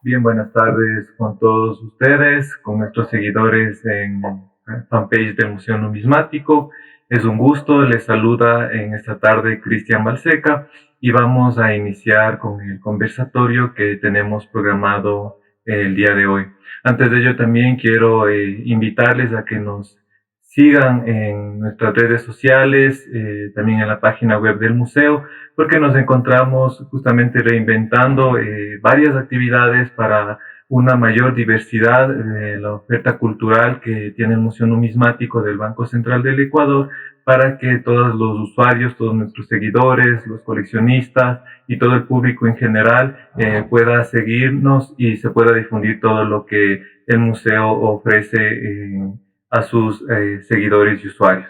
Bien, buenas tardes con todos ustedes, con nuestros seguidores en fanpage del Museo Numismático. Es un gusto, les saluda en esta tarde Cristian Balseca y vamos a iniciar con el conversatorio que tenemos programado el día de hoy. Antes de ello también quiero invitarles a que nos sigan en nuestras redes sociales, también en la página web del museo, porque nos encontramos justamente reinventando varias actividades para una mayor diversidad de la oferta cultural que tiene el Museo Numismático del Banco Central del Ecuador, para que todos los usuarios, todos nuestros seguidores, los coleccionistas y todo el público en general pueda seguirnos y se pueda difundir todo lo que el museo ofrece a sus seguidores y usuarios.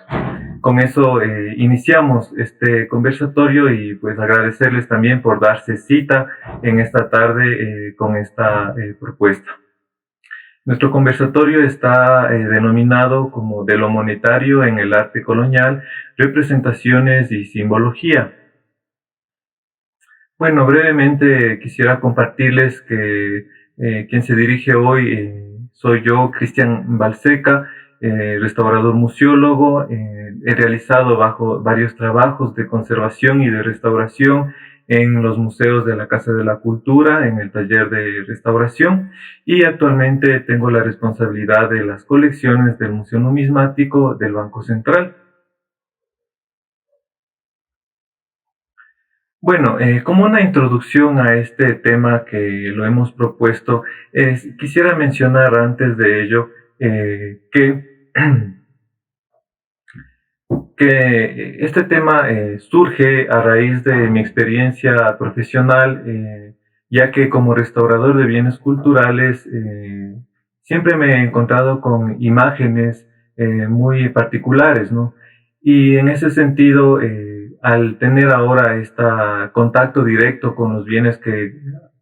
Con eso iniciamos este conversatorio y pues agradecerles también por darse cita en esta tarde con esta propuesta. Nuestro conversatorio está denominado como De lo monetario en el arte colonial, representaciones y simbología. Bueno, brevemente quisiera compartirles que quien se dirige hoy soy yo, Cristian Balseca, restaurador museólogo. He realizado varios trabajos de conservación y de restauración en los museos de la Casa de la Cultura, en el taller de restauración, y actualmente tengo la responsabilidad de las colecciones del Museo Numismático del Banco Central. Bueno, como una introducción a este tema que lo hemos propuesto, quisiera mencionar antes de ello que, que este tema surge a raíz de mi experiencia profesional, ya que como restaurador de bienes culturales siempre me he encontrado con imágenes muy particulares, ¿no? Y en ese sentido, al tener ahora este contacto directo con los bienes que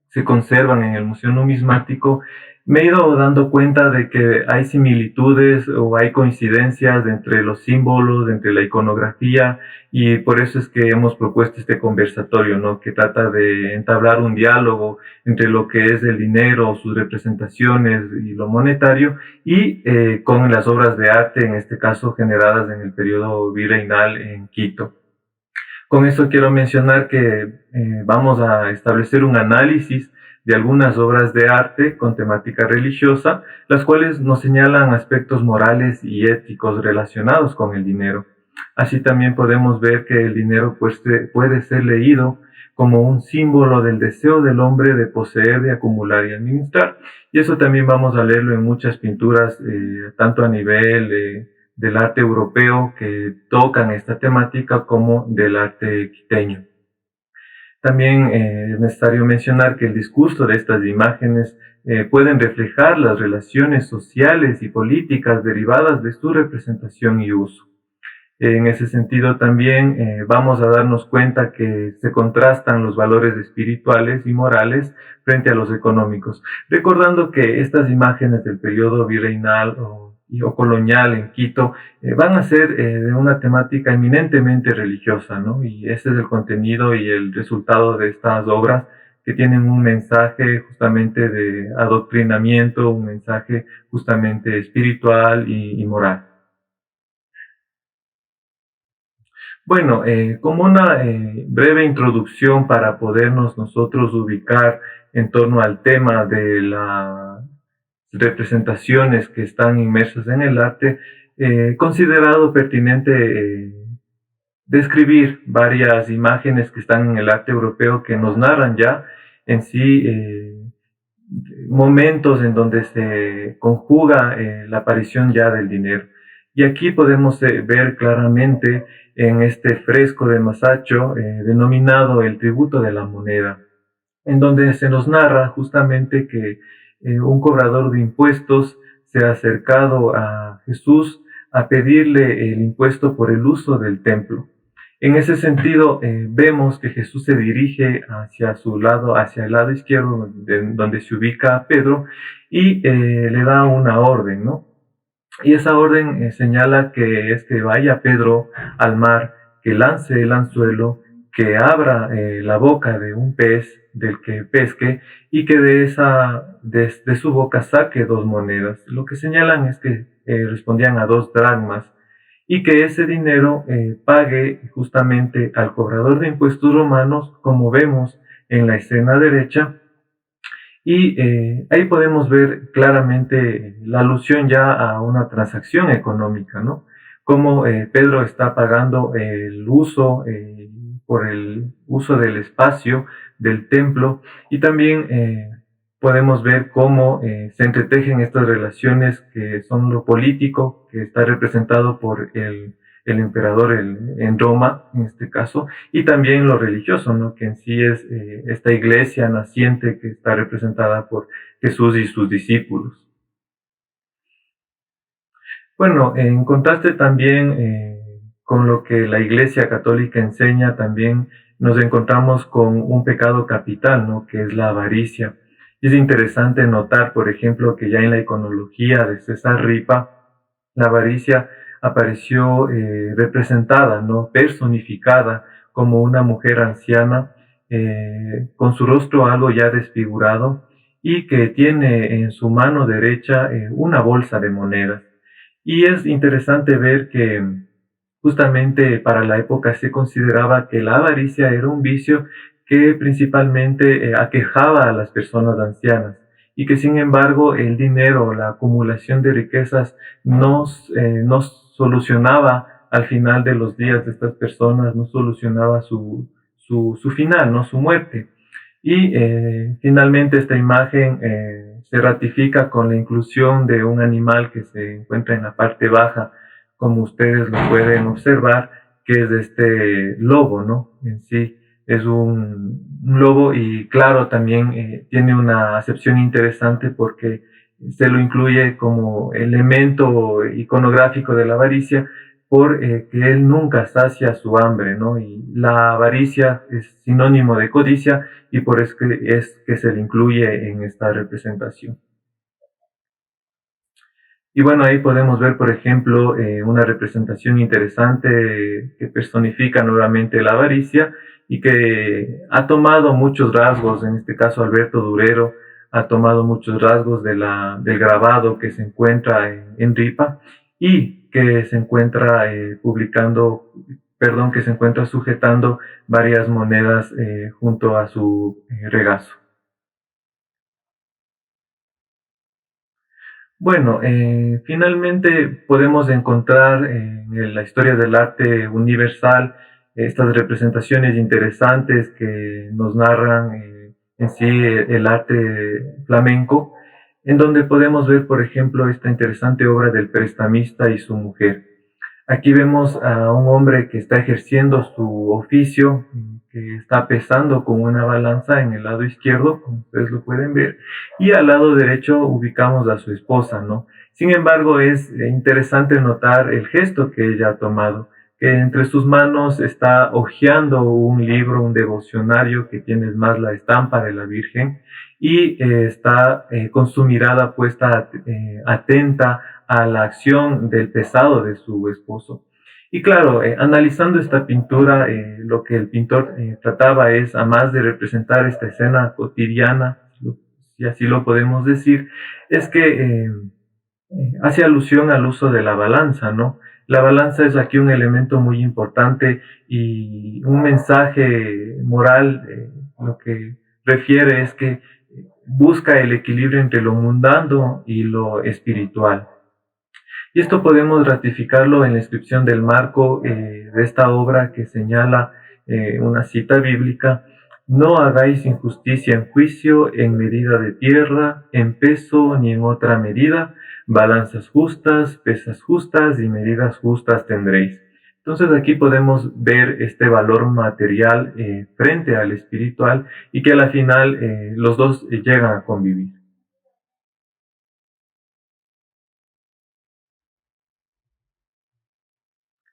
se conservan en el Museo Numismático, me he ido dando cuenta de que hay similitudes o hay coincidencias entre los símbolos, entre la iconografía, y por eso es que hemos propuesto este conversatorio, ¿no? Que trata de entablar un diálogo entre lo que es el dinero, sus representaciones y lo monetario, y con las obras de arte, en este caso generadas en el periodo virreinal en Quito. Con esto quiero mencionar que vamos a establecer un análisis de algunas obras de arte con temática religiosa, las cuales nos señalan aspectos morales y éticos relacionados con el dinero. Así también podemos ver que el dinero puede ser leído como un símbolo del deseo del hombre de poseer, de acumular y administrar. Y eso también vamos a leerlo en muchas pinturas, tanto a nivel del arte europeo que tocan esta temática como del arte quiteño. También es necesario mencionar que el discurso de estas imágenes pueden reflejar las relaciones sociales y políticas derivadas de su representación y uso. En ese sentido también vamos a darnos cuenta que se contrastan los valores espirituales y morales frente a los económicos, recordando que estas imágenes del periodo virreinal o colonial en Quito van a ser de una temática eminentemente religiosa, ¿no? Y ese es el contenido y el resultado de estas obras, que tienen un mensaje justamente de adoctrinamiento, un mensaje justamente espiritual y moral. Bueno, como una breve introducción para podernos nosotros ubicar en torno al tema de las representaciones que están inmersas en el arte, he considerado pertinente describir varias imágenes que están en el arte europeo que nos narran ya en sí momentos en donde se conjuga la aparición ya del dinero. Y aquí podemos ver claramente en este fresco de Masaccio, denominado El tributo de la moneda, en donde se nos narra justamente que un cobrador de impuestos se ha acercado a Jesús a pedirle el impuesto por el uso del templo. En ese sentido, vemos que Jesús se dirige hacia su lado, hacia el lado izquierdo, donde se ubica Pedro, y le da una orden, ¿no? Y esa orden señala que es que vaya Pedro al mar, que lance el anzuelo, que abra la boca de un pez del que pesque y que de su boca saque 2 monedas. Lo que señalan es que respondían a 2 dracmas y que ese dinero pague justamente al cobrador de impuestos romanos, como vemos en la escena derecha, y ahí podemos ver claramente la alusión ya a una transacción económica, ¿no? Como Pedro está pagando el uso, por el uso del espacio del templo, y también podemos ver cómo se entretejen estas relaciones que son lo político, que está representado por el emperador en Roma, en este caso, y también lo religioso, ¿no? Que en sí es esta iglesia naciente que está representada por Jesús y sus discípulos. Bueno, en contraste también con lo que la Iglesia Católica enseña, también nos encontramos con un pecado capital, ¿no? Que es la avaricia. Y es interesante notar, por ejemplo, que ya en la iconología de César Ripa, la avaricia apareció representada, ¿no? Personificada como una mujer anciana con su rostro algo ya desfigurado y que tiene en su mano derecha una bolsa de monedas. Y es interesante ver que justamente para la época se consideraba que la avaricia era un vicio que principalmente aquejaba a las personas ancianas y que sin embargo el dinero, la acumulación de riquezas no solucionaba al final de los días de estas personas, no solucionaba su final, ¿no? Su muerte. Y finalmente esta imagen se ratifica con la inclusión de un animal que se encuentra en la parte baja, como ustedes lo pueden observar, que es este lobo, ¿no? En sí es un lobo y claro, también tiene una acepción interesante porque se lo incluye como elemento iconográfico de la avaricia, por que él nunca sacia su hambre, ¿no? Y la avaricia es sinónimo de codicia y por eso es que se le incluye en esta representación. Y bueno, ahí podemos ver, por ejemplo, una representación interesante que personifica nuevamente la avaricia y que ha tomado muchos rasgos, en este caso Alberto Durero ha tomado muchos rasgos del grabado que se encuentra en Ripa y que se encuentra que se encuentra sujetando varias monedas junto a su regazo. Bueno, finalmente podemos encontrar en la historia del arte universal estas representaciones interesantes que nos narran en sí el arte flamenco, en donde podemos ver, por ejemplo, esta interesante obra del prestamista y su mujer. Aquí vemos a un hombre que está ejerciendo su oficio, que está pesando con una balanza en el lado izquierdo, como ustedes lo pueden ver, y al lado derecho ubicamos a su esposa, ¿no? Sin embargo, es interesante notar el gesto que ella ha tomado, que entre sus manos está hojeando un libro, un devocionario que tiene más la estampa de la Virgen, y está con su mirada puesta atenta a la acción del pesado de su esposo. Y claro, analizando esta pintura, lo que el pintor trataba es, a más de representar esta escena cotidiana, si así lo podemos decir, es que hace alusión al uso de la balanza, ¿no? La balanza es aquí un elemento muy importante y un mensaje moral, lo que refiere es que busca el equilibrio entre lo mundano y lo espiritual. Y esto podemos ratificarlo en la inscripción del marco de esta obra que señala una cita bíblica: no hagáis injusticia en juicio, en medida de tierra, en peso ni en otra medida, balanzas justas, pesas justas y medidas justas tendréis. Entonces aquí podemos ver este valor material frente al espiritual y que a la final los dos llegan a convivir.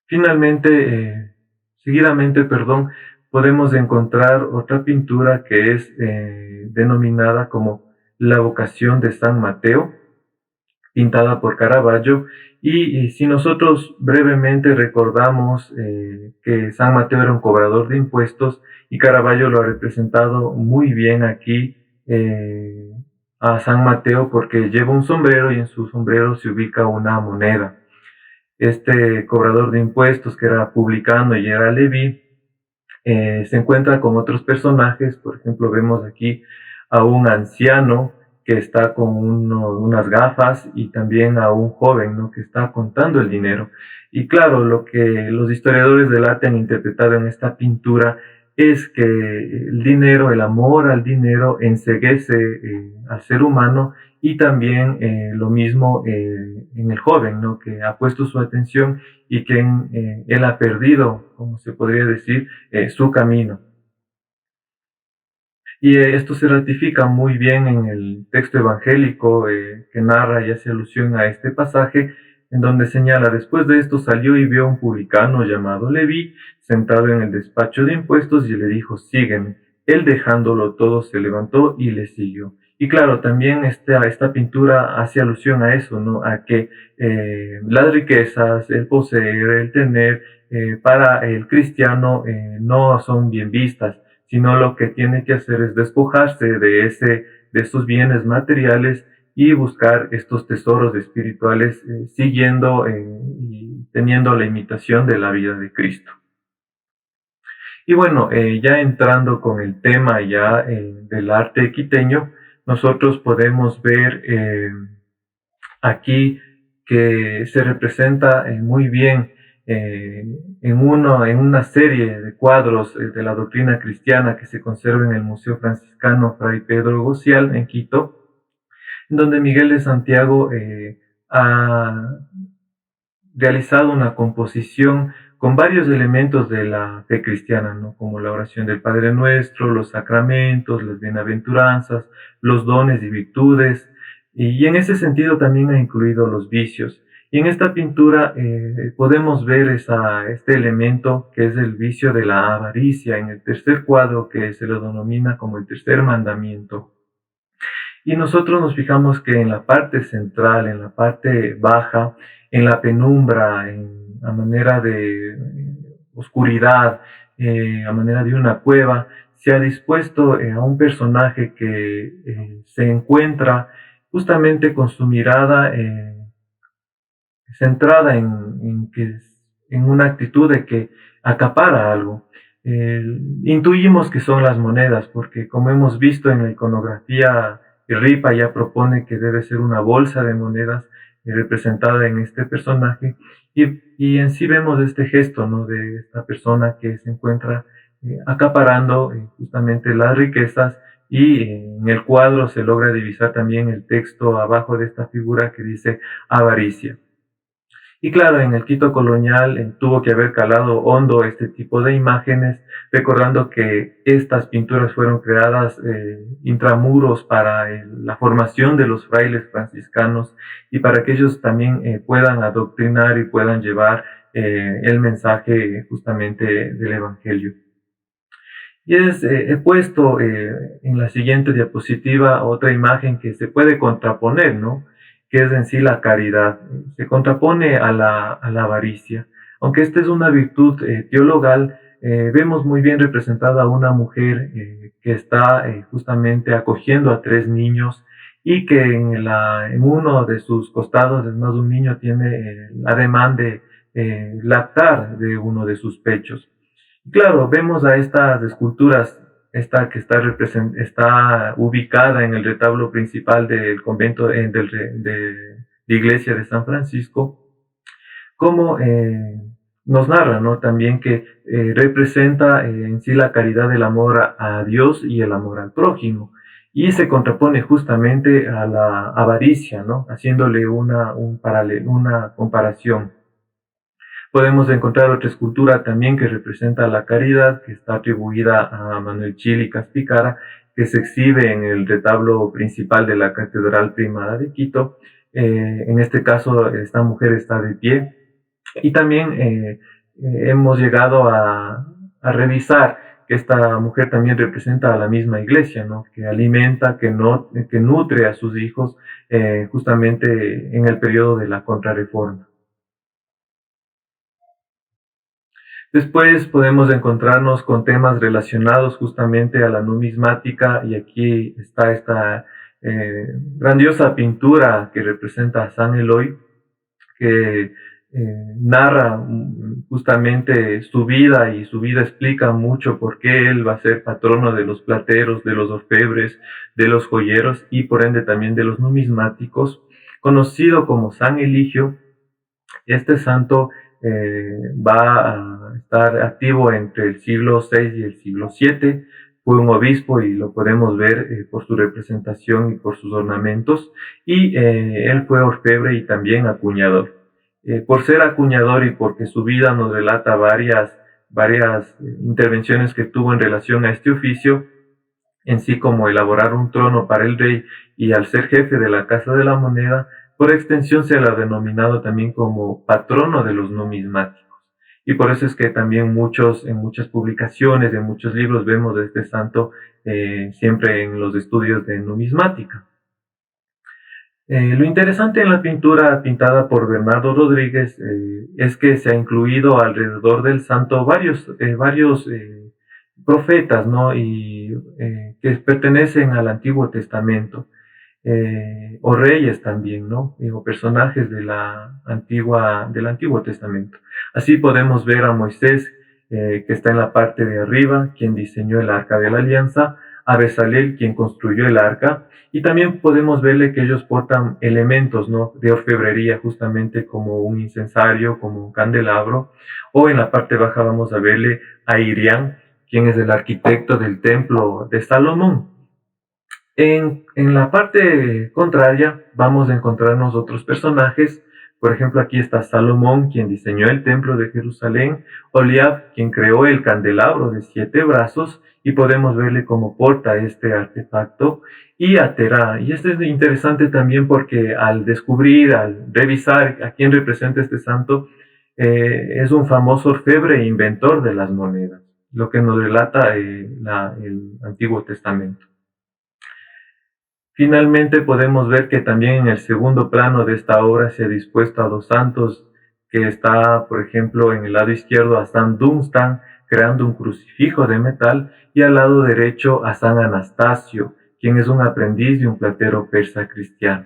Finalmente, seguidamente, perdón, podemos encontrar otra pintura que es denominada como La vocación de San Mateo, pintada por Caravaggio. Y si nosotros brevemente recordamos que San Mateo era un cobrador de impuestos y Caravaggio lo ha representado muy bien aquí a San Mateo porque lleva un sombrero y en su sombrero se ubica una moneda. Este cobrador de impuestos que era publicano y era Leví, se encuentra con otros personajes. Por ejemplo, vemos aquí a un anciano que está con unas gafas y también a un joven, ¿no?, que está contando el dinero. Y claro, lo que los historiadores del arte han interpretado en esta pintura es que el dinero, el amor al dinero, enceguece al ser humano, y también lo mismo en el joven, ¿no?, que ha puesto su atención y que él ha perdido, como se podría decir, su camino. Y esto se ratifica muy bien en el texto evangélico que narra y hace alusión a este pasaje, en donde señala: después de esto salió y vio a un publicano llamado Leví sentado en el despacho de impuestos y le dijo: sígueme. Él, dejándolo todo, se levantó y le siguió. Y claro, también esta pintura hace alusión a eso, ¿no?, a que las riquezas, el poseer, el tener, para el cristiano no son bien vistas, sino lo que tiene que hacer es despojarse de esos bienes materiales y buscar estos tesoros espirituales, siguiendo y teniendo la imitación de la vida de Cristo. Y bueno, ya entrando con el tema ya del arte quiteño, nosotros podemos ver aquí que se representa muy bien en una serie de cuadros de la doctrina cristiana que se conserva en el Museo Franciscano Fray Pedro Gocial en Quito, donde Miguel de Santiago ha realizado una composición con varios elementos de la fe cristiana, ¿no?, como la oración del Padre Nuestro, los sacramentos, las bienaventuranzas, los dones y virtudes, y en ese sentido también ha incluido los vicios. Y en esta pintura podemos ver este elemento que es el vicio de la avaricia en el tercer cuadro, que se lo denomina como el tercer mandamiento. Y nosotros nos fijamos que en la parte central, en la parte baja, en la penumbra, a manera de oscuridad, a manera de una cueva, se ha dispuesto a un personaje que se encuentra justamente con su mirada centrada en una actitud de que acapara algo. Intuimos que son las monedas, porque como hemos visto en la iconografía, Ripa ya propone que debe ser una bolsa de monedas representada en este personaje, y en sí vemos este gesto, ¿no?, de esta persona que se encuentra acaparando justamente las riquezas, y en el cuadro se logra divisar también el texto abajo de esta figura que dice avaricia. Y claro, en el Quito colonial tuvo que haber calado hondo este tipo de imágenes, recordando que estas pinturas fueron creadas intramuros para la formación de los frailes franciscanos, y para que ellos también puedan adoctrinar y puedan llevar el mensaje justamente del Evangelio. Y he puesto en la siguiente diapositiva otra imagen que se puede contraponer, ¿no?, que es en sí la caridad. Se contrapone a la avaricia. Aunque esta es una virtud teologal, vemos muy bien representada a una mujer que está justamente acogiendo a 3 niños, y que en uno de sus costados, es más, un niño tiene el ademán de lactar de uno de sus pechos. Claro, vemos a estas esculturas, esta que está ubicada en el retablo principal del convento de la iglesia de San Francisco, como nos narra, ¿no?, también que representa en sí la caridad del amor a Dios y el amor al prójimo, y se contrapone justamente a la avaricia, ¿no?, haciéndole una comparación. Podemos encontrar otra escultura también que representa la caridad, que está atribuida a Manuel Chili Caspicara, que se exhibe en el retablo principal de la Catedral Primada de Quito. En este caso, esta mujer está de pie. Y también hemos llegado a revisar que esta mujer también representa a la misma iglesia, ¿no? Que alimenta, que nutre a sus hijos justamente en el periodo de la Contrarreforma. Después podemos encontrarnos con temas relacionados justamente a la numismática, y aquí está esta grandiosa pintura que representa a San Eloy, que narra justamente su vida, y su vida explica mucho por qué él va a ser patrono de los plateros, de los orfebres, de los joyeros y por ende también de los numismáticos, conocido como San Eligio. Este santo va a estar activo entre el siglo VI y el siglo VII. Fue un obispo y lo podemos ver por su representación y por sus ornamentos. Y él fue orfebre y también acuñador. Por ser acuñador y porque su vida nos relata varias intervenciones que tuvo en relación a este oficio, en sí como elaborar un trono para el rey, y al ser jefe de la Casa de la Moneda, por extensión se le ha denominado también como patrono de los numismáticos. Y por eso es que también en muchas publicaciones, en muchos libros vemos a este santo siempre en los estudios de numismática. Lo interesante en la pintura pintada por Bernardo Rodríguez es que se ha incluido alrededor del santo varios profetas, ¿no? Y que pertenecen al Antiguo Testamento, o reyes también, ¿no? O personajes del Antiguo Testamento. Así podemos ver a Moisés, que está en la parte de arriba, quien diseñó el Arca de la Alianza, a Bezalel, quien construyó el arca, y también podemos verle que ellos portan elementos, ¿no? De orfebrería, justamente como un incensario, como un candelabro, o en la parte baja vamos a verle a Irián, quien es el arquitecto del templo de Salomón. En la parte contraria vamos a encontrarnos otros personajes. Por ejemplo, aquí está Salomón, quien diseñó el templo de Jerusalén, Oliab, quien creó el candelabro de 7 brazos, y podemos verle cómo porta este artefacto, y a Terá. Y esto es interesante también porque al revisar a quién representa este santo, es un famoso orfebre e inventor de las monedas, lo que nos relata el Antiguo Testamento. Finalmente podemos ver que también en el segundo plano de esta obra se ha dispuesto a 2 santos, que está, por ejemplo, en el lado izquierdo a San Dunstan, creando un crucifijo de metal, y al lado derecho a San Anastasio, quien es un aprendiz de un platero persa cristiano.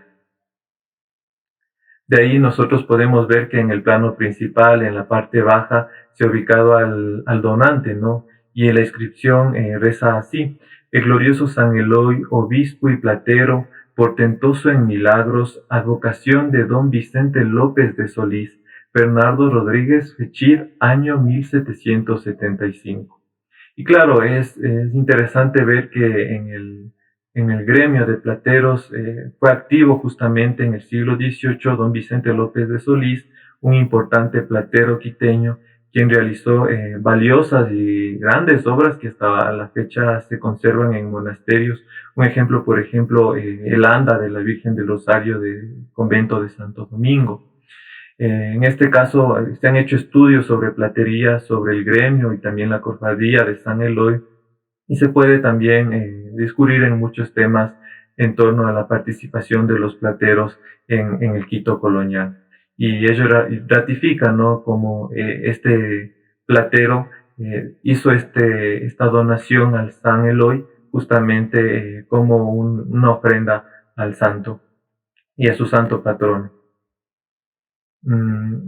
De ahí nosotros podemos ver que en el plano principal, en la parte baja, se ha ubicado al donante, ¿no? Y en la inscripción reza así: el glorioso San Eloy, obispo y platero, portentoso en milagros, advocación de don Vicente López de Solís, Bernardo Rodríguez Fechir, año 1775. Y claro, es interesante ver que en el gremio de plateros fue activo justamente en el siglo XVIII don Vicente López de Solís, un importante platero quiteño, quien realizó valiosas y grandes obras que hasta la fecha se conservan en monasterios. Un ejemplo, por ejemplo, el anda de la Virgen del Rosario del convento de Santo Domingo. En este caso, se han hecho estudios sobre platería, sobre el gremio y también la cofradía de San Eloy, y se puede también discurrir en muchos temas en torno a la participación de los plateros en el Quito colonial. Y ello ratifica, ¿no?, como este platero hizo esta donación al San Eloy justamente como una ofrenda al santo y a su santo patrón.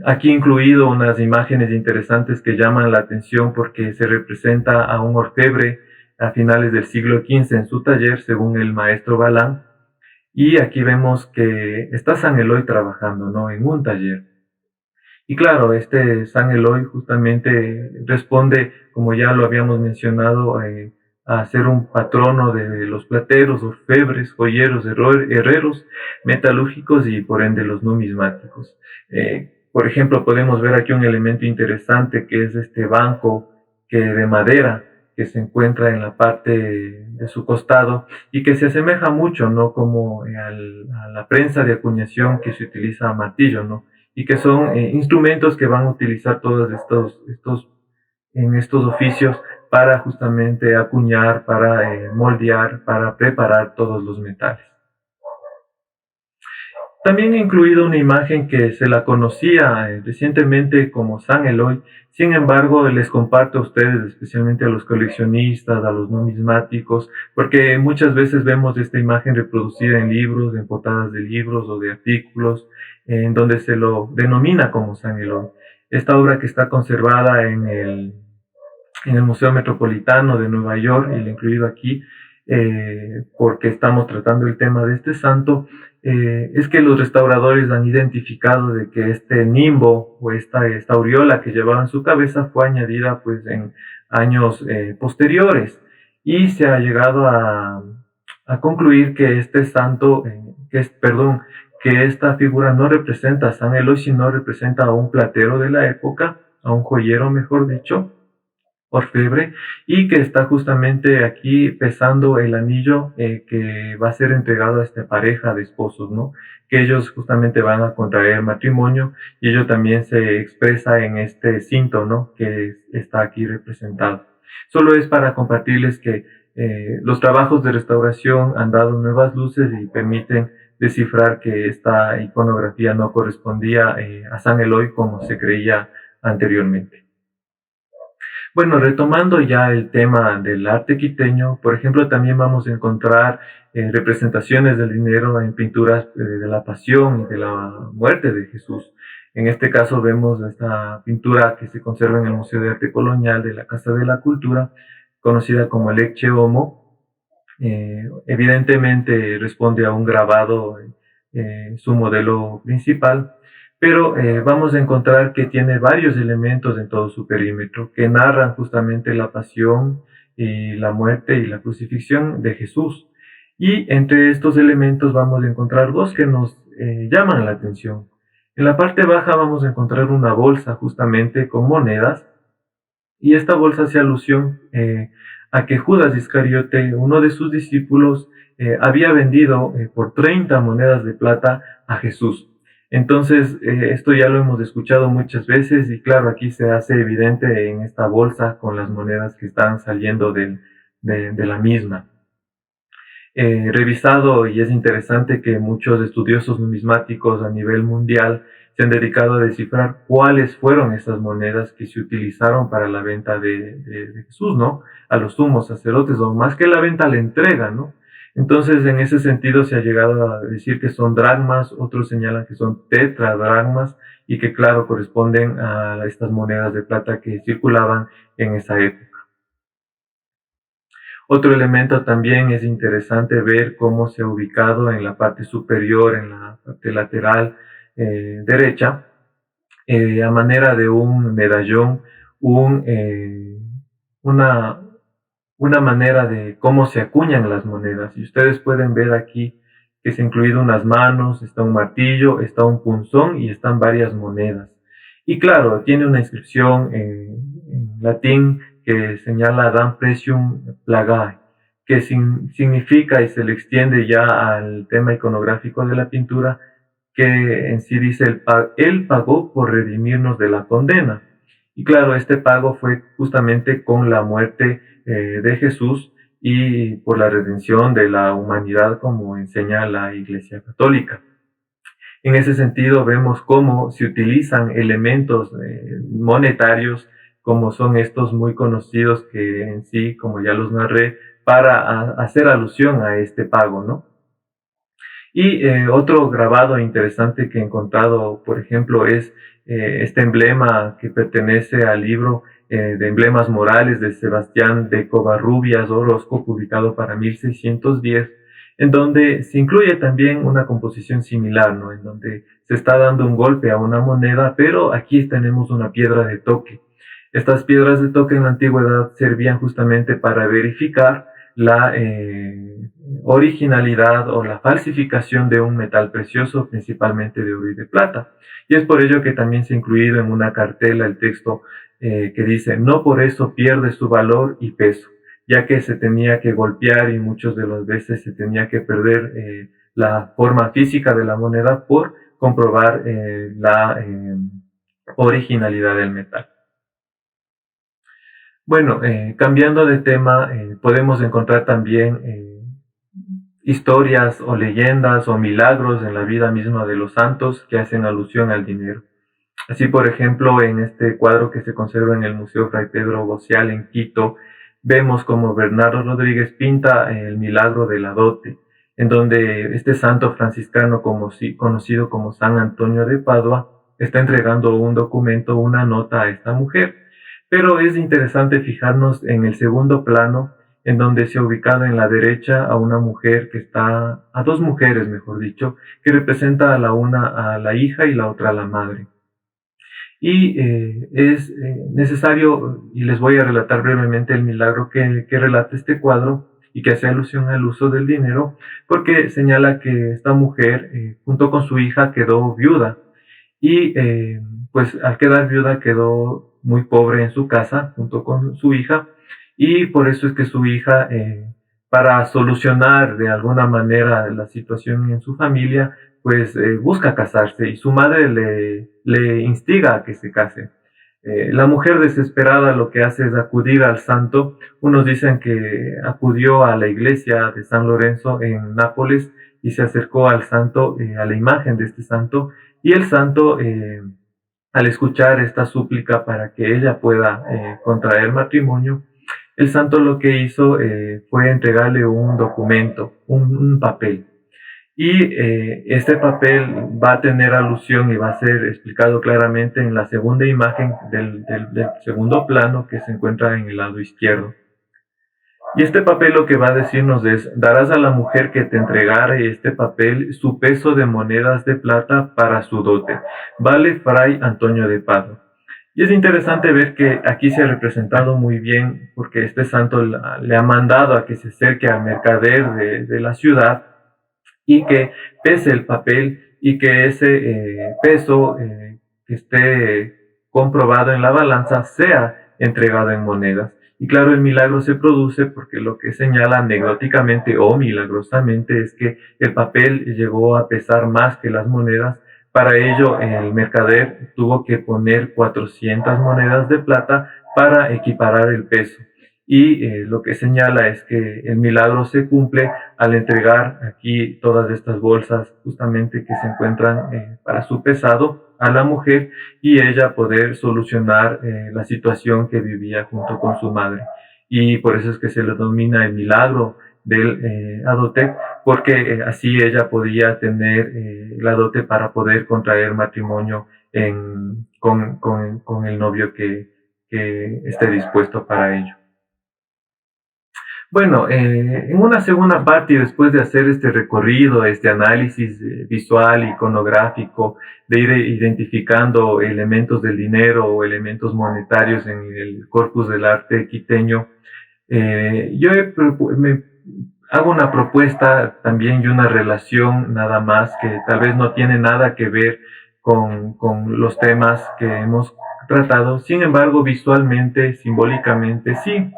Aquí incluido unas imágenes interesantes que llaman la atención porque se representa a un orfebre a finales del siglo XV en su taller, según el maestro Balán, y aquí vemos que está San Eloy trabajando, ¿no?, en un taller. Y claro, este San Eloy justamente responde, como ya lo habíamos mencionado, a ser un patrono de los plateros, orfebres, joyeros, herreros, metalúrgicos y por ende los numismáticos. Por ejemplo, podemos ver aquí un elemento interesante que es este banco de madera que se encuentra en la parte de su costado y que se asemeja mucho, ¿no?, como a la prensa de acuñación que se utiliza a martillo, ¿no?, y que son instrumentos que van a utilizar todos en estos oficios para justamente acuñar, para moldear, para preparar todos los metales. También he incluido una imagen que se la conocía recientemente como San Eloy. Sin embargo, les comparto a ustedes, especialmente a los coleccionistas, a los numismáticos, porque muchas veces vemos esta imagen reproducida en libros, en portadas de libros o de artículos, en donde se lo denomina como San Eloy. Esta obra que está conservada en el Museo Metropolitano de Nueva York, y lo he incluido aquí, porque estamos tratando el tema de este santo, es que los restauradores han identificado de que este nimbo o esta aureola que llevaba en su cabeza fue añadida pues en años posteriores, y se ha llegado a concluir que este santo, que esta figura no representa a San Eloy, sino representa a un platero de la época, a un joyero mejor dicho, orfebre, y que está justamente aquí pesando el anillo que va a ser entregado a esta pareja de esposos, ¿no? Que ellos justamente van a contraer matrimonio, y ello también se expresa en este cinto, ¿no? Que está aquí representado. Solo es para compartirles que los trabajos de restauración han dado nuevas luces y permiten descifrar que esta iconografía no correspondía a San Eloy como se creía anteriormente. Bueno, retomando ya el tema del arte quiteño, por ejemplo, también vamos a encontrar representaciones del dinero en pinturas de la pasión y de la muerte de Jesús. En este caso vemos esta pintura que se conserva en el Museo de Arte Colonial de la Casa de la Cultura, conocida como el Ecce Homo. Evidentemente responde a un grabado, su modelo principal, pero vamos a encontrar que tiene varios elementos en todo su perímetro que narran justamente la pasión y la muerte y la crucifixión de Jesús. Y entre estos elementos vamos a encontrar dos que nos llaman la atención. En la parte baja vamos a encontrar una bolsa justamente con monedas, y esta bolsa hace alusión a que Judas Iscariote, uno de sus discípulos, había vendido por 30 monedas de plata a Jesús. Entonces, esto ya lo hemos escuchado muchas veces, y claro, aquí se hace evidente en esta bolsa con las monedas que están saliendo de la misma. Revisado, y es interesante que muchos estudiosos numismáticos a nivel mundial se han dedicado a descifrar cuáles fueron esas monedas que se utilizaron para la venta de Jesús, ¿no? A los sumos sacerdotes, o más que la venta, la entrega, ¿no? Entonces, en ese sentido se ha llegado a decir que son dracmas, otros señalan que son tetradracmas, y que claro, corresponden a estas monedas de plata que circulaban en esa época. Otro elemento también es interesante ver cómo se ha ubicado en la parte superior, en la parte lateral derecha, a manera de un medallón, un, una, una manera de cómo se acuñan las monedas. Y ustedes pueden ver aquí que se han incluido unas manos, está un martillo, está un punzón y están varias monedas. Y claro, tiene una inscripción en latín que señala Dam Precium Plagae, que significa, y se le extiende ya al tema iconográfico de la pintura, que en sí dice, él pagó por redimirnos de la condena. Y claro, este pago fue justamente con la muerte de Jesús, y por la redención de la humanidad, como enseña la Iglesia Católica. En ese sentido, vemos cómo se utilizan elementos monetarios, como son estos muy conocidos, que en sí, como ya los narré, para hacer alusión a este pago, ¿no? Y otro grabado interesante que he encontrado, por ejemplo, es este emblema que pertenece al libro de emblemas morales de Sebastián de Covarrubias Orozco, publicado para 1610, en donde se incluye también una composición similar, ¿no? En donde se está dando un golpe a una moneda, pero aquí tenemos una piedra de toque. Estas piedras de toque en la antigüedad servían justamente para verificar la originalidad o la falsificación de un metal precioso, principalmente de oro y de plata. Y es por ello que también se ha incluido en una cartela el texto que dice: no por eso pierde su valor y peso, ya que se tenía que golpear, y muchas de las veces se tenía que perder la forma física de la moneda por comprobar la originalidad del metal. Bueno, cambiando de tema, podemos encontrar también historias o leyendas o milagros en la vida misma de los santos que hacen alusión al dinero. Así, por ejemplo, en este cuadro que se conserva en el Museo Fray Pedro Bocial en Quito, vemos como Bernardo Rodríguez pinta el milagro de la dote, en donde este santo franciscano conocido como San Antonio de Padua está entregando un documento, una nota a esta mujer. Pero es interesante fijarnos en el segundo plano, en donde se ha ubicado en la derecha a una mujer que está, a dos mujeres, mejor dicho, que representa a la una a la hija y la otra a la madre. Y es necesario, y les voy a relatar brevemente el milagro que relata este cuadro y que hace alusión al uso del dinero, porque señala que esta mujer, junto con su hija, quedó viuda y pues al quedar viuda quedó muy pobre en su casa junto con su hija, y por eso es que su hija, para solucionar de alguna manera la situación en su familia, pues busca casarse y su madre le instiga a que se case. La mujer desesperada lo que hace es acudir al santo. Unos dicen que acudió a la iglesia de San Lorenzo en Nápoles y se acercó al santo, a la imagen de este santo, y el santo, al escuchar esta súplica para que ella pueda contraer matrimonio, el santo lo que hizo fue entregarle un documento, un papel. Y este papel va a tener alusión y va a ser explicado claramente en la segunda imagen del segundo plano que se encuentra en el lado izquierdo. Y este papel lo que va a decirnos es: darás a la mujer que te entregare este papel su peso de monedas de plata para su dote. Vale Fray Antonio de Padua. Y es interesante ver que aquí se ha representado muy bien, porque este santo le ha mandado a que se acerque al mercader de la ciudad y que pese el papel y que ese peso que esté comprobado en la balanza sea entregado en monedas. Y claro, el milagro se produce porque lo que señala anecdóticamente o milagrosamente es que el papel llegó a pesar más que las monedas. Para ello, el mercader tuvo que poner 400 monedas de plata para equiparar el peso. Y lo que señala es que el milagro se cumple al entregar aquí todas estas bolsas justamente que se encuentran para su pesado a la mujer, y ella poder solucionar la situación que vivía junto con su madre. Y por eso es que se le denomina el milagro del Adotec, porque así ella podía tener la dote para poder contraer matrimonio con el novio que esté dispuesto para ello. Bueno, en una segunda parte, y después de hacer este recorrido, este análisis visual, iconográfico, de ir identificando elementos del dinero o elementos monetarios en el corpus del arte quiteño, me hago una propuesta también y una relación nada más que tal vez no tiene nada que ver con los temas que hemos tratado. Sin embargo, visualmente, simbólicamente, sí.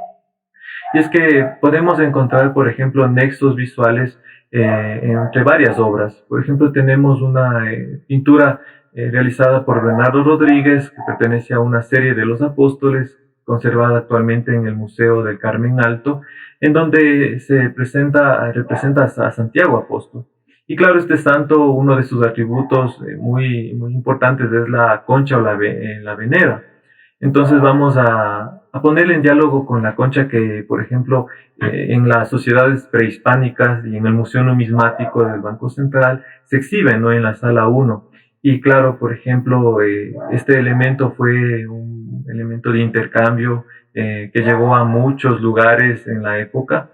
Y es que podemos encontrar, por ejemplo, nexos visuales entre varias obras. Por ejemplo, tenemos una pintura realizada por Bernardo Rodríguez, que pertenece a una serie de los apóstoles, conservada actualmente en el Museo del Carmen Alto, en donde representa a Santiago Apóstol. Y claro, este santo, uno de sus atributos muy importantes es la concha o la venera. Entonces vamos a ponerle en diálogo con la concha que, por ejemplo, en las sociedades prehispánicas y en el Museo Numismático del Banco Central se exhibe, ¿no?, en la sala 1. Y claro, por ejemplo, este elemento fue un elemento de intercambio que llegó a muchos lugares en la época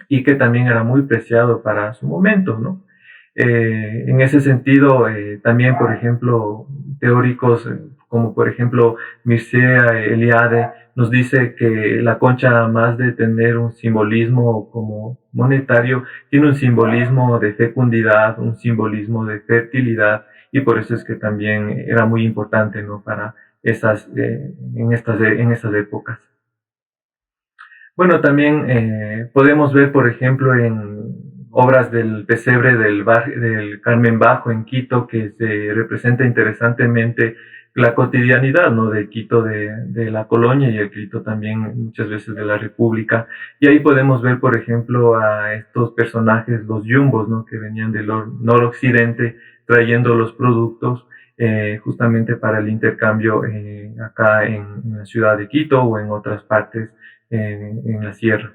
y que también era muy preciado para su momento, ¿no? En ese sentido, también, por ejemplo, teóricos como por ejemplo Mircea Eliade nos dice que la concha, más de tener un simbolismo como monetario, tiene un simbolismo de fecundidad, un simbolismo de fertilidad, y por eso es que también era muy importante, ¿no?, para en estas épocas. Bueno, también podemos ver, por ejemplo, en obras del pesebre del Carmen Bajo en Quito, que se representa interesantemente la cotidianidad, ¿no? De Quito, de la colonia y el Quito también muchas veces de la República. Y ahí podemos ver, por ejemplo, a estos personajes, los yumbos, ¿no? Que venían del noroccidente trayendo los productos justamente para el intercambio acá en la ciudad de Quito o en otras partes en la sierra.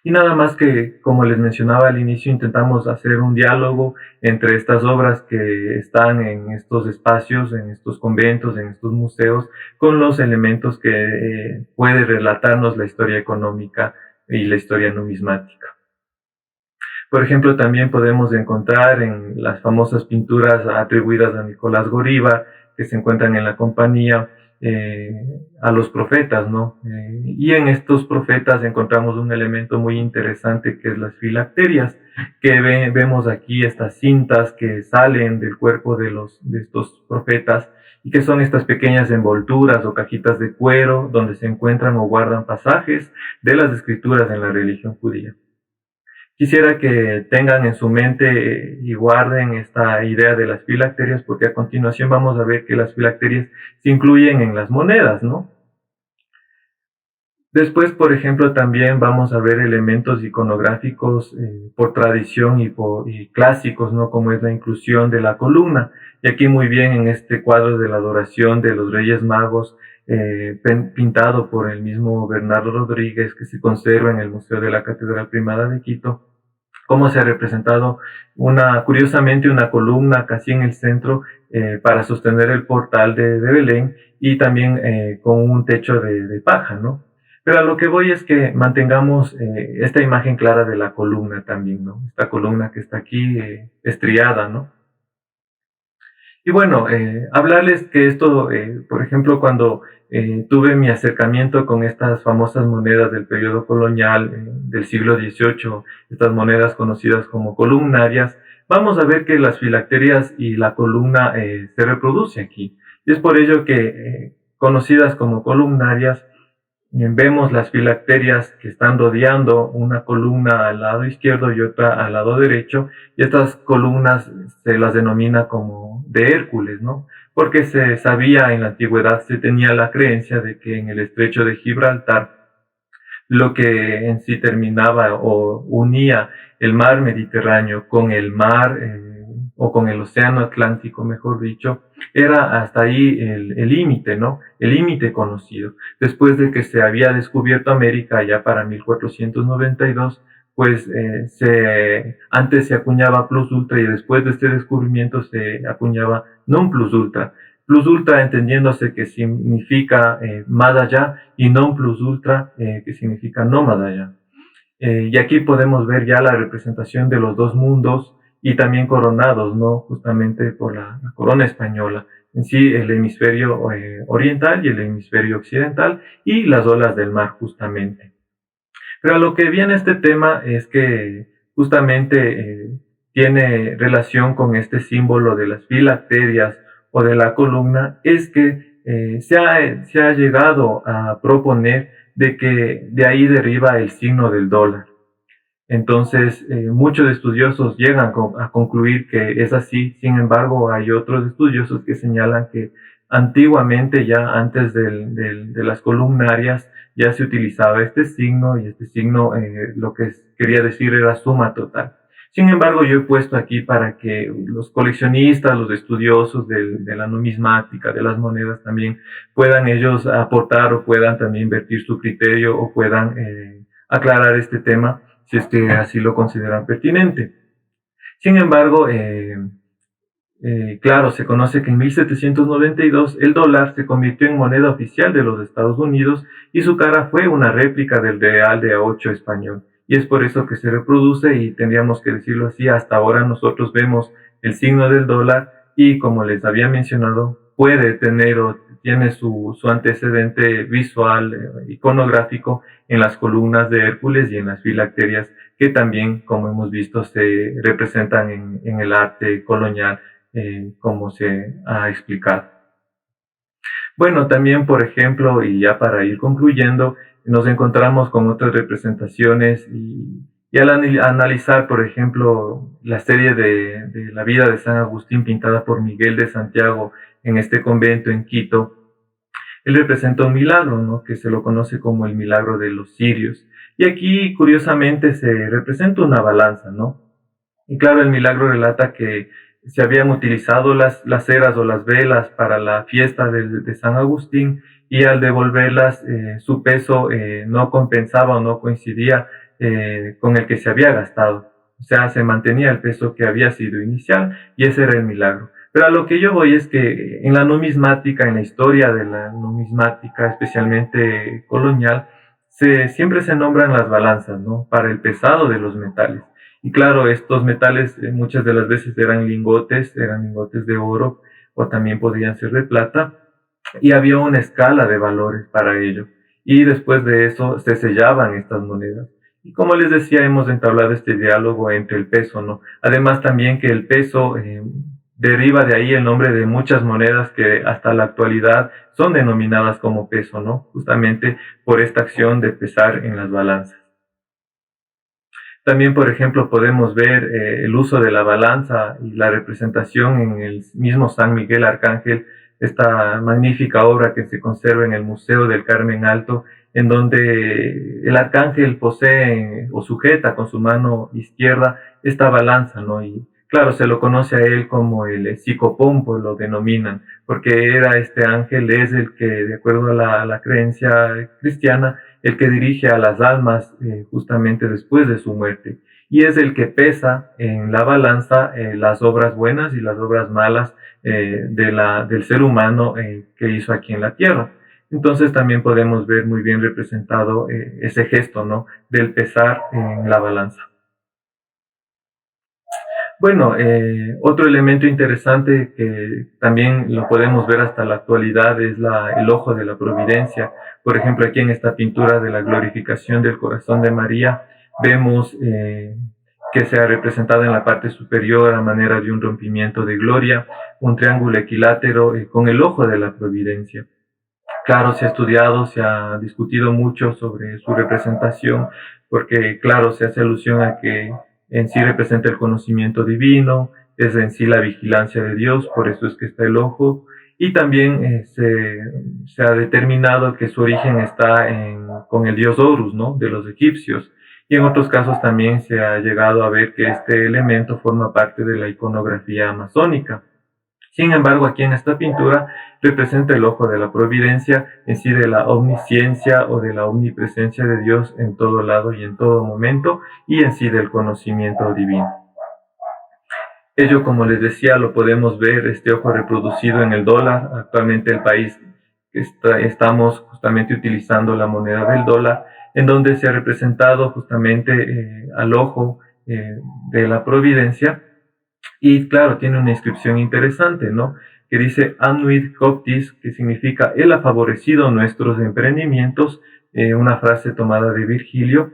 Y nada más que, como les mencionaba al inicio, intentamos hacer un diálogo entre estas obras que están en estos espacios, en estos conventos, en estos museos, con los elementos que puede relatarnos la historia económica y la historia numismática. Por ejemplo, también podemos encontrar en las famosas pinturas atribuidas a Nicolás Goriba, que se encuentran en la compañía, eh, a los profetas, ¿no? Y en estos profetas encontramos un elemento muy interesante que es las filacterias, que vemos aquí estas cintas que salen del cuerpo de estos profetas y que son estas pequeñas envolturas o cajitas de cuero donde se encuentran o guardan pasajes de las escrituras en la religión judía. Quisiera que tengan en su mente y guarden esta idea de las filacterias, porque a continuación vamos a ver que las filacterias se incluyen en las monedas, ¿no? Después, por ejemplo, también vamos a ver elementos iconográficos por tradición y clásicos, ¿no? Como es la inclusión de la columna. Y aquí muy bien en este cuadro de la adoración de los Reyes Magos, pintado por el mismo Bernardo Rodríguez, que se conserva en el Museo de la Catedral Primada de Quito, cómo se ha representado curiosamente una columna casi en el centro para sostener el portal de Belén y también con un techo de paja, ¿no? Pero a lo que voy es que mantengamos esta imagen clara de la columna también, ¿no? Esta columna que está aquí estriada, ¿no? Y bueno, hablarles que esto, por ejemplo, cuando tuve mi acercamiento con estas famosas monedas del periodo colonial del siglo XVIII, estas monedas conocidas como columnarias, vamos a ver que las filacterias y la columna se reproduce aquí. Y es por ello que, conocidas como columnarias, vemos las filacterias que están rodeando una columna al lado izquierdo y otra al lado derecho, y estas columnas se las denomina como de Hércules, ¿no? Porque se sabía en la antigüedad, se tenía la creencia de que en el estrecho de Gibraltar, lo que en sí terminaba o unía el mar Mediterráneo con el mar o con el océano Atlántico, mejor dicho, era hasta ahí el límite, ¿no? El límite conocido. Después de que se había descubierto América ya para 1492, pues antes se acuñaba plus ultra y después de este descubrimiento se acuñaba non plus ultra. Plus ultra entendiéndose que significa más allá y non plus ultra que significa no más allá. Y aquí podemos ver ya la representación de los dos mundos y también coronados, ¿no? Justamente por la corona española. En sí, el hemisferio oriental y el hemisferio occidental y las olas del mar, justamente. Pero a lo que viene este tema es que justamente tiene relación con este símbolo de las filacterias o de la columna, es que se ha llegado a proponer de que de ahí deriva el signo del dólar. Entonces, muchos estudiosos llegan a concluir que es así. Sin embargo, hay otros estudiosos que señalan que antiguamente, ya antes de las columnarias, ya se utilizaba este signo y este signo lo que quería decir era suma total. Sin embargo, yo he puesto aquí para que los coleccionistas, los estudiosos de la numismática, de las monedas también, puedan ellos aportar o puedan también vertir su criterio o puedan aclarar este tema si es que así lo consideran pertinente. Sin embargo, claro, se conoce que en 1792 el dólar se convirtió en moneda oficial de los Estados Unidos y su cara fue una réplica del real de A8 español. Y es por eso que se reproduce y tendríamos que decirlo así, hasta ahora nosotros vemos el signo del dólar y como les había mencionado, puede tener o tiene su antecedente visual, iconográfico en las columnas de Hércules y en las filacterias que también, como hemos visto, se representan en el arte colonial como se ha explicado. Bueno, también, por ejemplo, y ya para ir concluyendo, nos encontramos con otras representaciones y al analizar, por ejemplo, la serie de la vida de San Agustín pintada por Miguel de Santiago en este convento en Quito, él representa un milagro, ¿no? Que se lo conoce como el milagro de los cirios. Y aquí, curiosamente, se representa una balanza, ¿no? Y claro, el milagro relata que se habían utilizado las ceras o las velas para la fiesta de San Agustín, y al devolverlas su peso no compensaba o no coincidía con el que se había gastado. O sea, se mantenía el peso que había sido inicial, y ese era el milagro. Pero a lo que yo voy es que en la numismática, en la historia de la numismática, especialmente colonial, siempre se nombran las balanzas, ¿no? Para el pesado de los metales. Y claro, estos metales muchas de las veces eran lingotes de oro, o también podían ser de plata, y había una escala de valores para ello. Y después de eso se sellaban estas monedas. Y como les decía, hemos entablado este diálogo entre el peso, ¿no? Además también que el peso deriva de ahí el nombre de muchas monedas que hasta la actualidad son denominadas como peso, ¿no? Justamente por esta acción de pesar en las balanzas. También, por ejemplo, podemos ver el uso de la balanza y la representación en el mismo San Miguel Arcángel, esta magnífica obra que se conserva en el Museo del Carmen Alto, en donde el arcángel posee o sujeta con su mano izquierda esta balanza, ¿no? Y claro, se lo conoce a él como el psicopompo, lo denominan, porque era este ángel, es el que, de acuerdo a la creencia cristiana, el que dirige a las almas justamente después de su muerte, y es el que pesa en la balanza las obras buenas y las obras malas del ser humano que hizo aquí en la tierra. Entonces también podemos ver muy bien representado ese gesto, ¿no? Del pesar en la balanza. Bueno, otro elemento interesante que también lo podemos ver hasta la actualidad es el ojo de la providencia. Por ejemplo, aquí en esta pintura de la glorificación del corazón de María, vemos que se ha representado en la parte superior a manera de un rompimiento de gloria, un triángulo equilátero con el ojo de la providencia. Claro, se ha estudiado, se ha discutido mucho sobre su representación, porque claro, se hace alusión a que en sí representa el conocimiento divino, es en sí la vigilancia de Dios, por eso es que está el ojo, y también se ha determinado que su origen está con el dios Horus, ¿no? De los egipcios, y en otros casos también se ha llegado a ver que este elemento forma parte de la iconografía amazónica. Sin embargo, aquí en esta pintura representa el ojo de la providencia, en sí de la omnisciencia o de la omnipresencia de Dios en todo lado y en todo momento, y en sí del conocimiento divino. Ello, como les decía, lo podemos ver, este ojo reproducido en el dólar. Actualmente el país estamos justamente utilizando la moneda del dólar, en donde se ha representado justamente al ojo de la providencia. Y claro, tiene una inscripción interesante, ¿no? Que dice Annuit Coptis, que significa Él ha favorecido nuestros emprendimientos, una frase tomada de Virgilio.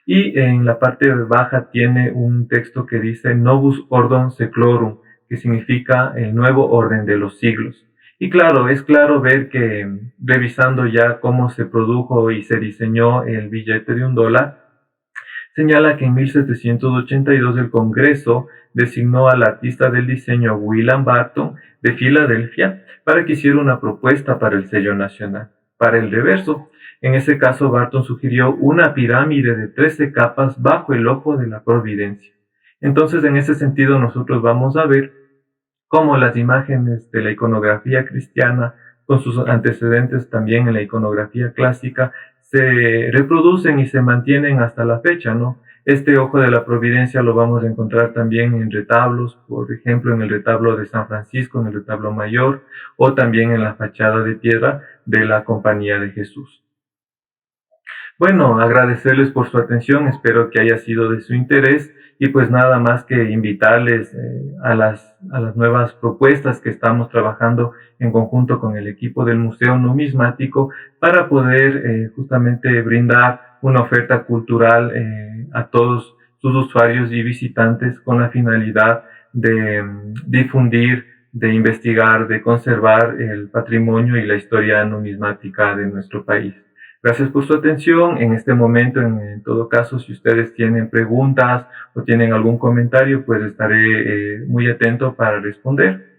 Y en la parte baja tiene un texto que dice Novus Ordon Seclorum, que significa el nuevo orden de los siglos. Y claro, es claro ver que revisando ya cómo se produjo y se diseñó el billete de $1, señala que en 1782 el Congreso designó al artista del diseño William Barton de Filadelfia para que hiciera una propuesta para el sello nacional. Para el reverso, en ese caso Barton sugirió una pirámide de 13 capas bajo el ojo de la providencia. Entonces, en ese sentido, nosotros vamos a ver cómo las imágenes de la iconografía cristiana, con sus antecedentes también en la iconografía clásica, se reproducen y se mantienen hasta la fecha, ¿no? Este ojo de la providencia lo vamos a encontrar también en retablos, por ejemplo, en el retablo de San Francisco, en el retablo mayor, o también en la fachada de piedra de la Compañía de Jesús. Bueno, agradecerles por su atención, espero que haya sido de su interés, y pues nada más que invitarles a las nuevas propuestas que estamos trabajando en conjunto con el equipo del Museo Numismático para poder justamente brindar una oferta cultural a todos sus usuarios y visitantes con la finalidad de difundir, de investigar, de conservar el patrimonio y la historia numismática de nuestro país. Gracias por su atención. En este momento, en todo caso, si ustedes tienen preguntas o tienen algún comentario, pues estaré muy atento para responder.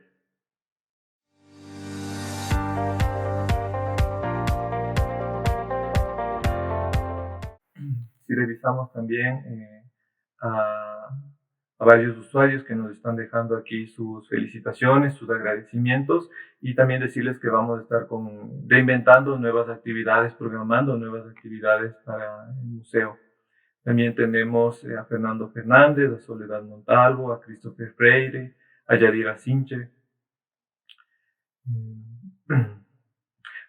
si revisamos también a, a varios usuarios que nos están dejando aquí sus felicitaciones, sus agradecimientos, y también decirles que vamos a estar reinventando nuevas actividades, programando nuevas actividades para el museo. También tenemos a Fernando Fernández, a Soledad Montalvo, a Christopher Freire, a Yadira Sinche.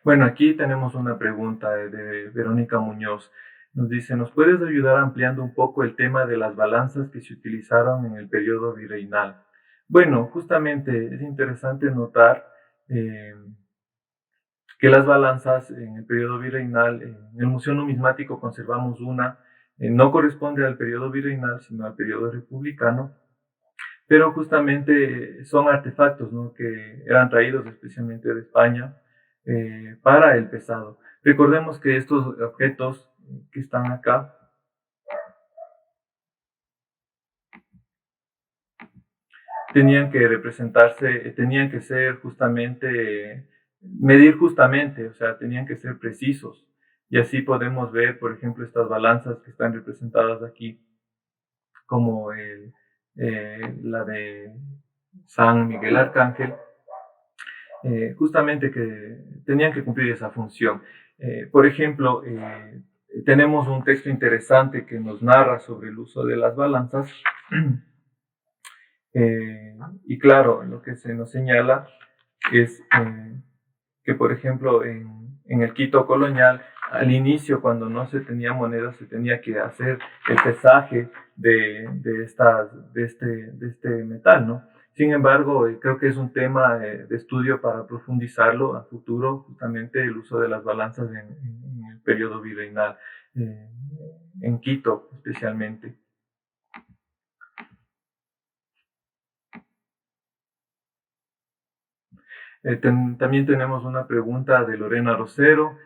Bueno, aquí tenemos una pregunta de Verónica Muñoz. Nos dice, ¿nos puedes ayudar ampliando un poco el tema de las balanzas que se utilizaron en el periodo virreinal? Bueno, justamente es interesante notar eh, que las balanzas en el periodo virreinal, en el Museo Numismático conservamos una, no corresponde al periodo virreinal, sino al periodo republicano, pero justamente son artefactos, ¿no?, que eran traídos especialmente de España para el pesado. Recordemos que estos objetos que están acá tenían que representarse, tenían que ser justamente, medir justamente, o sea, tenían que ser precisos. Y así podemos ver, por ejemplo, estas balanzas que están representadas aquí, como la de San Miguel Arcángel, justamente que tenían que cumplir esa función. Por ejemplo, tenemos un texto interesante que nos narra sobre el uso de las balanzas. Y claro, lo que se nos señala es que, por ejemplo, en el Quito colonial, al inicio, cuando no se tenía monedas, se tenía que hacer el pesaje de este metal, ¿no? Sin embargo, creo que es un tema de estudio para profundizarlo a futuro, justamente el uso de las balanzas en el periodo virreinal, eh, en Quito especialmente. También tenemos una pregunta de Lorena Rosero,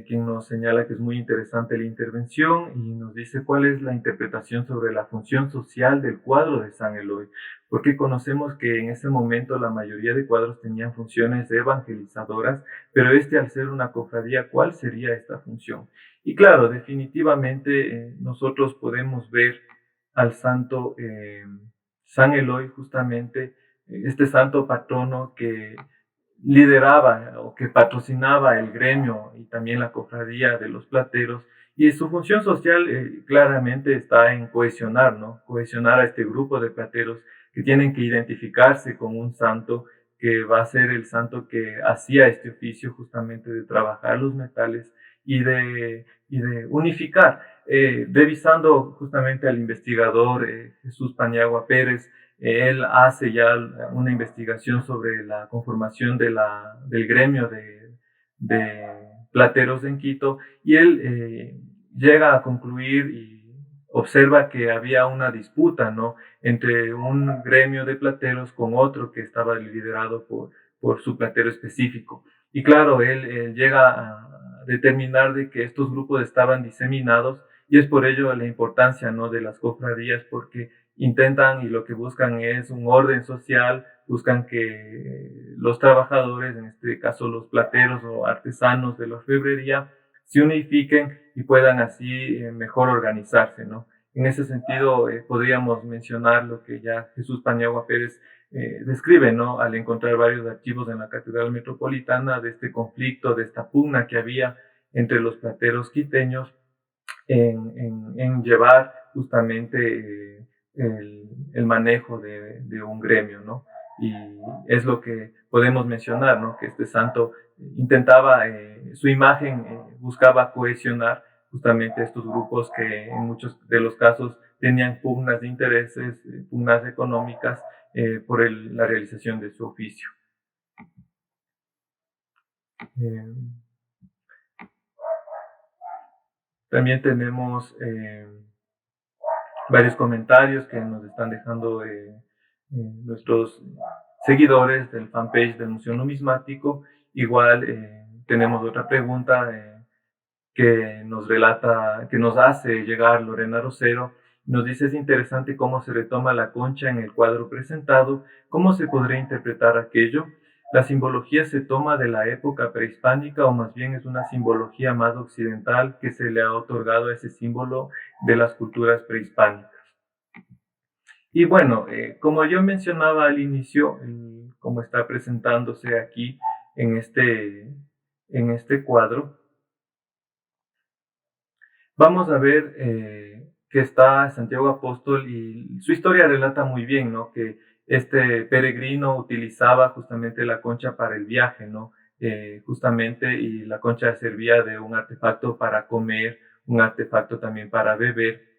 quien nos señala que es muy interesante la intervención y nos dice cuál es la interpretación sobre la función social del cuadro de San Eloy, porque conocemos que en ese momento la mayoría de cuadros tenían funciones evangelizadoras, pero al ser una cofradía, ¿cuál sería esta función? Y claro, definitivamente nosotros podemos ver al santo San Eloy justamente, este santo patrono que lideraba o que patrocinaba el gremio y también la cofradía de los plateros, y su función social claramente está en cohesionar, ¿no? Cohesionar a este grupo de plateros que tienen que identificarse con un santo que va a ser el santo que hacía este oficio justamente de trabajar los metales y de unificar. Revisando justamente al investigador Jesús Paniagua Pérez, él hace ya una investigación sobre la conformación del gremio de plateros en Quito, y él llega a concluir y observa que había una disputa, ¿no?, entre un gremio de plateros con otro que estaba liderado por su platero específico. Y claro, él llega a determinar de que estos grupos estaban diseminados, y es por ello la importancia, ¿no?, de las cofradías, porque intentan y lo que buscan es un orden social, buscan que los trabajadores, en este caso los plateros o artesanos de la orfebrería, se unifiquen y puedan así mejor organizarse, ¿no? En ese sentido, podríamos mencionar lo que ya Jesús Paniagua Pérez describe, ¿no?, al encontrar varios archivos en la Catedral Metropolitana de este conflicto, de esta pugna que había entre los plateros quiteños en llevar justamente el manejo de un gremio, ¿no? Y es lo que podemos mencionar, ¿no?, que este santo intentaba, su imagen buscaba cohesionar justamente estos grupos que en muchos de los casos tenían pugnas de intereses, pugnas económicas por la realización de su oficio. También tenemos varios comentarios que nos están dejando nuestros seguidores del fanpage del Museo Numismático. Igual tenemos otra pregunta que nos relata, que nos hace llegar Lorena Rosero. Nos dice: es interesante cómo se retoma la concha en el cuadro presentado, ¿cómo se podría interpretar aquello? ¿La simbología se toma de la época prehispánica o más bien es una simbología más occidental que se le ha otorgado a ese símbolo de las culturas prehispánicas? Y bueno, como yo mencionaba al inicio, como está presentándose aquí en este cuadro, vamos a ver que está Santiago Apóstol y su historia relata muy bien, ¿no? Que este peregrino utilizaba justamente la concha para el viaje, ¿no? Justamente, y la concha servía de un artefacto para comer, un artefacto también para beber,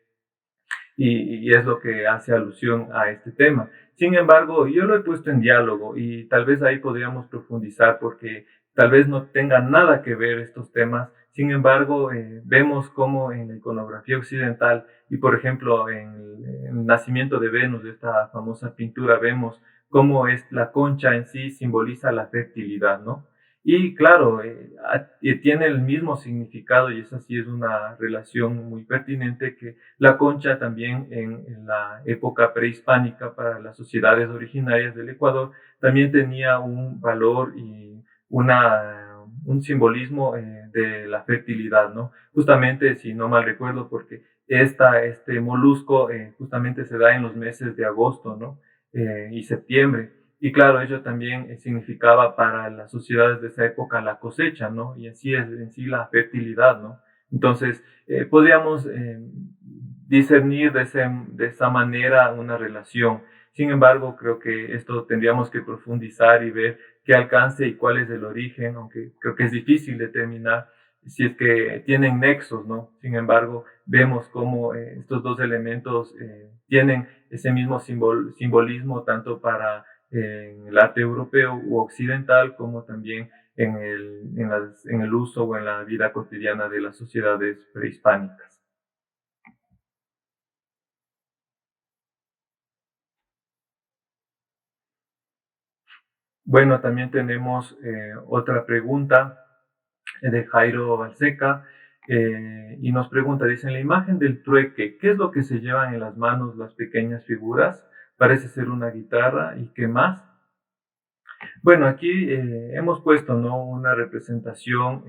y es lo que hace alusión a este tema. Sin embargo, yo lo he puesto en diálogo y tal vez ahí podríamos profundizar porque tal vez no tengan nada que ver estos temas. Sin embargo, vemos cómo en la iconografía occidental y por ejemplo en el nacimiento de Venus, de esta famosa pintura, vemos cómo es la concha en sí simboliza la fertilidad, ¿no? Y claro, tiene el mismo significado y esa sí es una relación muy pertinente que la concha también en la época prehispánica para las sociedades originarias del Ecuador también tenía un valor y un simbolismo de la fertilidad, ¿no? Justamente, si no mal recuerdo, porque este molusco justamente se da en los meses de agosto, ¿no? Y septiembre. Y claro, ello también significaba para las sociedades de esa época la cosecha, ¿no? Y en sí la fertilidad, ¿no? Entonces, podríamos discernir de esa manera una relación. Sin embargo, creo que esto tendríamos que profundizar y ver qué alcance y cuál es el origen, aunque creo que es difícil determinar si es que tienen nexos, ¿no? Sin embargo, vemos cómo estos dos elementos tienen ese mismo simbolismo tanto para el arte europeo u occidental como también en el uso o en la vida cotidiana de las sociedades prehispánicas. Bueno, también tenemos otra pregunta de Jairo Balseca y nos pregunta, dice, en la imagen del trueque, ¿qué es lo que se llevan en las manos las pequeñas figuras? Parece ser una guitarra y ¿qué más? Bueno, aquí hemos puesto, ¿no? Una representación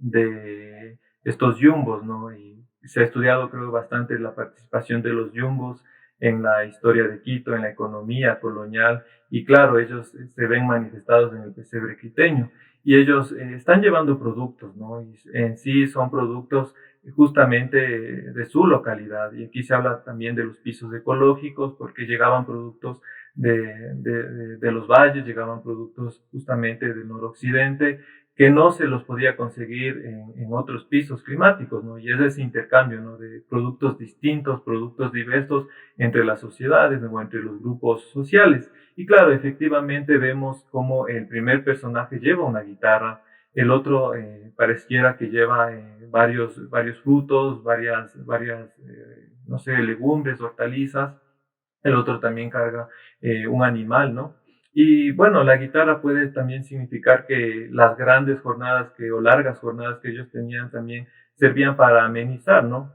de estos yumbos, ¿no? Y se ha estudiado, creo, bastante la participación de los yumbos en la historia de Quito, en la economía colonial, y claro, ellos se ven manifestados en el pesebre quiteño, y ellos están llevando productos, ¿no? Y en sí son productos justamente de su localidad, y aquí se habla también de los pisos ecológicos, porque llegaban productos de los valles, llegaban productos justamente del noroccidente que no se los podía conseguir en otros pisos climáticos, ¿no? Y es ese intercambio, ¿no? De productos distintos, productos diversos entre las sociedades o entre los grupos sociales. Y claro, efectivamente vemos como el primer personaje lleva una guitarra, el otro pareciera que lleva varios frutos, no sé, legumbres, hortalizas, el otro también carga un animal, ¿no? Y bueno, la guitarra puede también significar que las grandes jornadas o largas jornadas que ellos tenían también servían para amenizar, ¿no?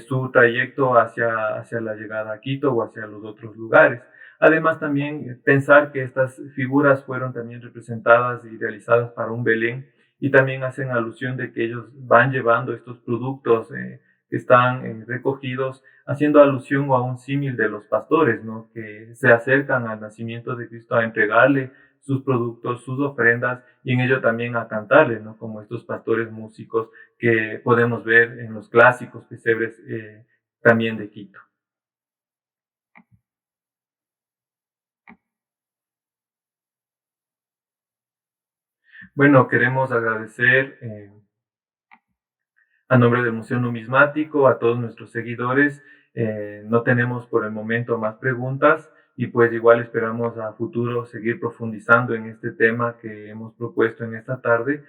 Su trayecto hacia la llegada a Quito o hacia los otros lugares. Además, también pensar que estas figuras fueron también representadas y realizadas para un Belén y también hacen alusión de que ellos van llevando estos productos que están recogidos haciendo alusión a un símil de los pastores, ¿no? Que se acercan al nacimiento de Cristo a entregarle sus productos, sus ofrendas, y en ello también a cantarle, ¿no? Como estos pastores músicos que podemos ver en los clásicos pesebres también de Quito. Bueno, queremos agradecer a nombre del Museo Numismático, a todos nuestros seguidores. No tenemos por el momento más preguntas y pues igual esperamos a futuro seguir profundizando en este tema que hemos propuesto en esta tarde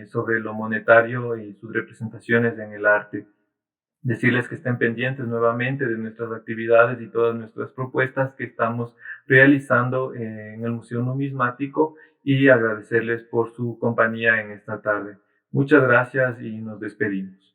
sobre lo monetario y sus representaciones en el arte. Decirles que estén pendientes nuevamente de nuestras actividades y todas nuestras propuestas que estamos realizando en el Museo Numismático y agradecerles por su compañía en esta tarde. Muchas gracias y nos despedimos.